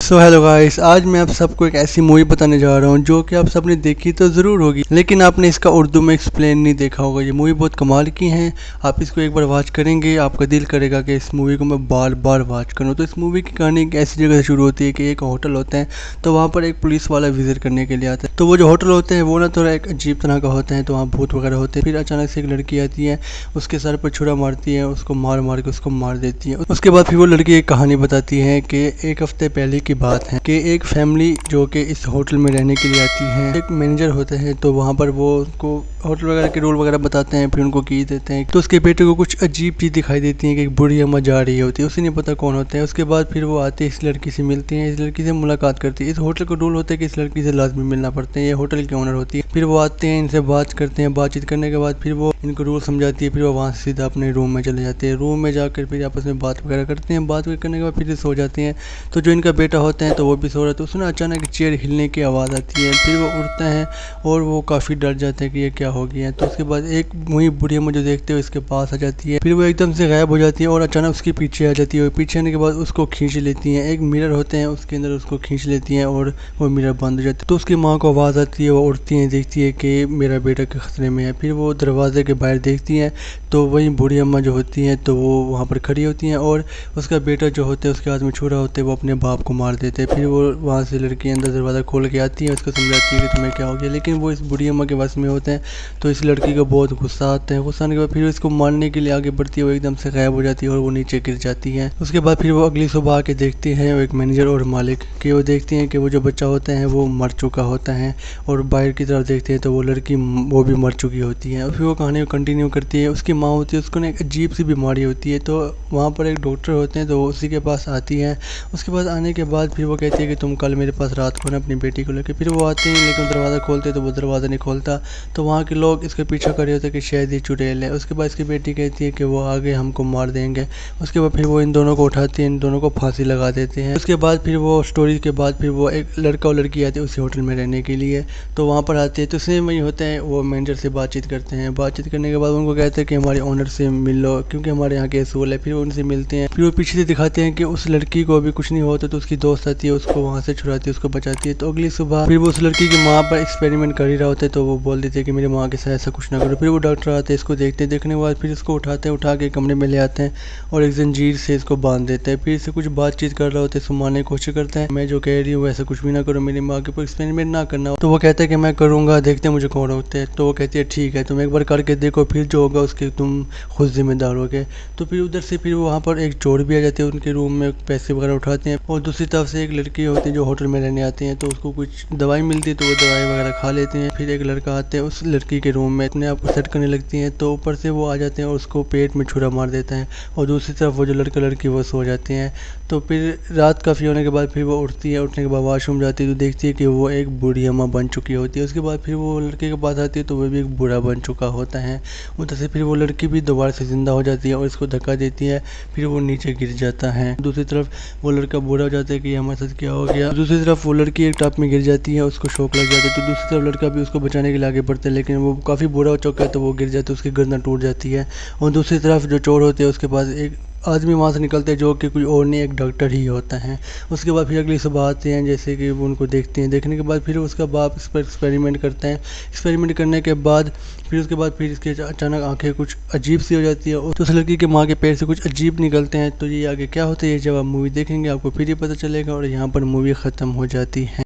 So hello guys, आज मैं आप सबको एक ऐसी मूवी बताने जा रहा हूँ जो कि आप सबने देखी तो ज़रूर होगी, लेकिन आपने इसका उर्दू में एक्सप्लेन नहीं देखा होगा। ये मूवी बहुत कमाल की है। आप इसको एक बार वॉच करेंगे, आपका दिल करेगा कि इस मूवी को मैं बार बार वॉच करूँ। तो इस मूवी की कहानी एक ऐसी जगह से शुरू होती है कि एक होटल होता है, तो वहाँ पर एक पुलिस वाला विजिट करने के लिए आता है। तो वो जो होटल होते हैं वो ना थोड़ा एक अजीब तरह का होता है, तो वहाँ भूत वगैरह होते हैं। फिर अचानक से एक लड़की आती है, उसके सर पर छुरा मारती है, उसको मार मार के उसको मार देती है। उसके बाद फिर वो लड़की एक कहानी बताती है कि एक हफ्ते पहले की बात है कि एक फैमिली जो कि इस होटल में रहने के लिए आती है, एक मैनेजर होता है, तो वहाँ पर वो उनको होटल वगैरह के रूल वगैरह बताते हैं, फिर उनको की देते हैं। तो उसके बेटे को कुछ अजीब चीज़ दिखाई देती है कि एक बुढ़ी अम्मा जा रही होती है, उसे नहीं पता कौन होता है। उसके बाद फिर वो आते इस लड़की से मिलती हैं, इस लड़की से मुलाकात करती है। इस होटल का रूल होता है कि इस लड़की से लाजमी मिलना पड़ता है, ये होटल की ओनर होती है। फिर वो आते हैं, इनसे बात करते हैं, बातचीत करने के बाद फिर वो इनको रूल समझाती है। फिर वो वहाँ से सीधा अपने रूम में चले जाते हैं। रूम में जाकर फिर आपस में बात वगैरह करते हैं, बात करने के बाद फिर सो जाते हैं। तो जो इनका बेटा होता है तो वो भी सो रहा है, तो उसने अचानक चेयर हिलने की आवाज़ आती है। फिर वो उठता है और वो काफ़ी डर जाता है कि ये क्या हो गया है। तो उसके बाद एक वही बुढ़िया मुझे देखते हुए इसके पास आ जाती है। फिर वो एकदम से गायब हो जाती है और अचानक उसके पीछे आ जाती है। पीछे आने के बाद उसको खींच लेती हैं, एक मिरर होते हैं उसके अंदर उसको खींच लेती हैं और वो मिरर बंद हो जाती है। तो उसकी माँ को आवाज़ आती है, वो उठती है, देखती है कि मेरा बेटा के खतरे में है। फिर वो दरवाजे के बाहर देखती हैं, तो वही बूढ़ी अम्मा जो होती हैं तो वो वहाँ पर खड़ी होती हैं और उसका बेटा जो होता है उसके हाथ में छुरा होता है, वो अपने बाप को मार देते हैं। फिर वो वहाँ से लड़की अंदर दरवाज़ा खोल के आती है, उसको समझाती है कि तुम्हें क्या हो गया, लेकिन वो इस बूढ़ी अम्मा के वश में होते हैं। तो इस लड़की को बहुत गुस्सा आता है। गुस्सा आने के बाद फिर इसको मारने के लिए आगे बढ़ती है, वो एकदम से गायब हो जाती है और वो नीचे गिर जाती है। उसके बाद फिर वो अगली सुबह आके देखती हैं एक मैनेजर और मालिक कि वो देखती हैं कि वो जो बच्चा होता है वो मर चुका होता है, और बाहर की तरफ देखते हैं तो वो लड़की वो भी मर चुकी होती है। फिर वो कहानी कंटिन्यू करती है। उसकी माँ होती है, उसको ना एक अजीब सी बीमारी होती है, तो वहाँ पर एक डॉक्टर होते हैं, तो वो उसी के पास आती है। उसके बाद आने के बाद फिर वो कहती है कि तुम कल मेरे पास रात को ना अपनी बेटी को लेकर। फिर वो आते हैं, लेकिन दरवाज़ा खोलते तो वो दरवाज़ा नहीं खोलता। तो वहाँ के लोग इसके पीछा कर रहे होते कि शायद ये चुड़ैल है। उसके बाद इसकी बेटी कहती है कि वो आगे हमको मार देंगे। उसके बाद फिर वो इन दोनों को उठाती है, इन दोनों को फांसी लगा देते हैं। उसके बाद फिर वो स्टोरी के बाद फिर वो एक लड़का और लड़की आते हैं उसी होटल में रहने के लिए। तो वहाँ पर आते हैं, तो सेम वही होता है, वो मैनेजर से बातचीत करते हैं। बातचीत करने के बाद उनको कहते हैं कि हमारे ओनर से मिल लो, क्योंकि हमारे यहाँ के असूल है। फिर वो उनसे मिलते हैं। फिर वो पीछे से दिखाते हैं कि उस लड़की को अभी कुछ नहीं होता, तो उसकी दोस्त आती है, उसको वहाँ से छुड़ाती है, उसको बचाती है। तो अगली सुबह फिर वो उस लड़की की माँ पर एक्सपेरिमेंट कर ही रहा होता है, तो वो बोल देते हैं कि मेरी माँ के साथ ऐसा कुछ ना करो। फिर वो डॉक्टर आते हैं, इसको देखते हैं, देखने के बाद फिर इसको उठाते हैं, उठा के कमरे में ले आते हैं और एक जंजीर से इसको बांध देते हैं। फिर इससे कुछ बातचीत कर रहा होता है, सुनवाने की कोशिश करता है, मैं जो कह रही हूँ ऐसा कुछ भी ना करो, मेरी माँ के ऊपर एक्सपेरिमेंट ना करना। तो वो कहता है कि मैं करूँगा, देखते हैं मुझे कौन होते हैं। तो वो कहती है ठीक है, तुम एक बार करके देखो, फिर जो होगा उसके तुम खुद जिम्मेदार होगे। तो फिर उधर से फिर वहाँ पर एक चोर भी आ जाते हैं, उनके रूम में पैसे वगैरह उठाते हैं। और दूसरी तरफ से एक लड़की होती है जो होटल में रहने आती है, तो उसको कुछ दवाई मिलती है, तो वो दवाई वगैरह खा लेते हैं। फिर एक लड़का आता है उस लड़की के रूम में, अपने आप को सेट करने लगती है, तो ऊपर से वो आ जाते हैं और उसको पेट में छुरा मार देता है। और दूसरी तरफ वो जो लड़का लड़की वो सो जाते हैं। तो फिर रात काफ़ी होने के बाद फिर वो उठती है, उठने के बाद वॉशरूम जाती है, तो देखती है कि वो एक बूढ़ी अम्मा बन चुकी होती है। उसके बाद फिर वो लड़के के पास आती है, तो वो भी एक बूढ़ा बन चुका होता है। उधर से फिर वो लड़की भी दोबारा से जिंदा हो जाती है और इसको धक्का देती है, फिर वो नीचे गिर जाता है। दूसरी तरफ वो लड़का बूढ़ा हो जाता है कि हमारे साथ क्या हो गया। दूसरी तरफ वो लड़की एक टॉप में गिर जाती है, उसको शौक लग जाता है। तो दूसरी तरफ लड़का भी उसको बचाने के लिए आगे बढ़ता है, लेकिन वो काफ़ी बूढ़ा हो चुका है, तो वो गिर जाता है, उसकी गर्दन टूट जाती है। और दूसरी तरफ जो चोर होते हैं उसके पास एक आदमी वहाँ से निकलते हैं जो कि कोई और नहीं, एक डॉक्टर ही होता है। उसके बाद फिर अगली सुबह आते हैं, जैसे कि वो उनको देखते हैं, देखने के बाद फिर उसका बाप इस पर एक्सपेरिमेंट करते हैं। एक्सपेरिमेंट करने के बाद फिर उसके बाद फिर इसके अचानक आंखें कुछ अजीब सी हो जाती है, तो उस लड़की के माँ के पैर से कुछ अजीब निकलते हैं। तो ये आगे क्या होता है, ये जब आप मूवी देखेंगे आपको फिर ही पता चलेगा। और यहाँ पर मूवी ख़त्म हो जाती है।